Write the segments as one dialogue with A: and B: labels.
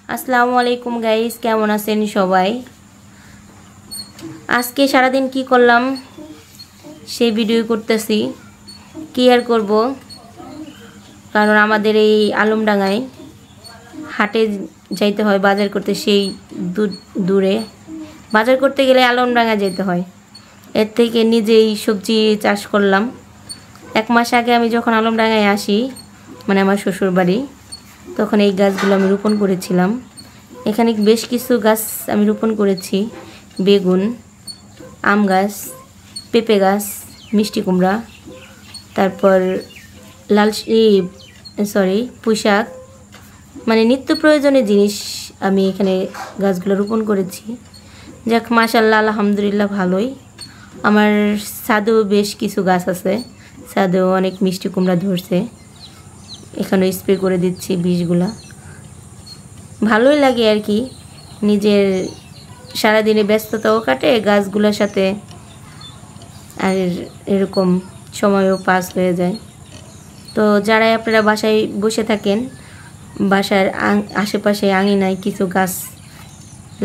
A: আসসালামু আলাইকুম গাইস, কেমন আছেন সবাই? আজকে সারাদিন কি করলাম সেই ভিডিও করতেছি। কি আর করব, কারণ আমাদের এই আলমডাঙ্গায় হাটে যাইতে হয় বাজার করতে। সেই দূরে বাজার করতে গেলে আলমডাঙ্গা যেতে হয়। এর থেকে নিজেই সবজি চাষ করলাম। 1 মাস আগে আমি যখন আলমডাঙ্গায় আসি, মানে আমার শ্বশুর বাড়ি, তখন এই গাছগুলো আমি রোপণ করেছিলাম। এখানে বেশ কিছু গাছ আমি রোপণ করেছি: বেগুন, আম গাছ, পেঁপে গাছ, মিষ্টি কুমড়া, তারপর পুঁইশাক, মানে নিত্য প্রয়োজনীয় জিনিস আমি এখানে গাছগুলো রোপণ করেছি। যাক, মাশাআল্লাহ, আলহামদুলিল্লাহ, ভালোই। আমার ছাদেও বেশ কিছু গাছ আছে, ছাদেও অনেক মিষ্টি কুমড়া ধরছে। এখানে স্প্রে করে দিচ্ছি বীজগুলা। ভালোই লাগে আর কি, নিজের সারাদিনে ব্যস্ততাও কাটে গাছগুলোর সাথে, আর এরকম সময়ও পাস হয়ে যায়। তো যারাই আপনারা বাসায় বসে থাকেন, বাসার আশেপাশে আঙিনায় কিছু গাছ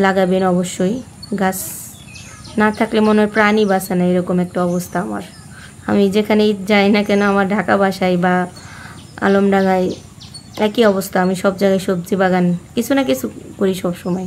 A: লাগাবেন অবশ্যই। গাছ না থাকলে মনে হয় প্রাণী বাঁচে না, এরকম একটা অবস্থা আমার। আমি যেখানেই যাই না কেন, আমার ঢাকা বাসায় বা আলমডাঙ্গায় একই অবস্থা। আমি সব জায়গায় সবজি বাগান কিছু না কিছু করি সব সময়।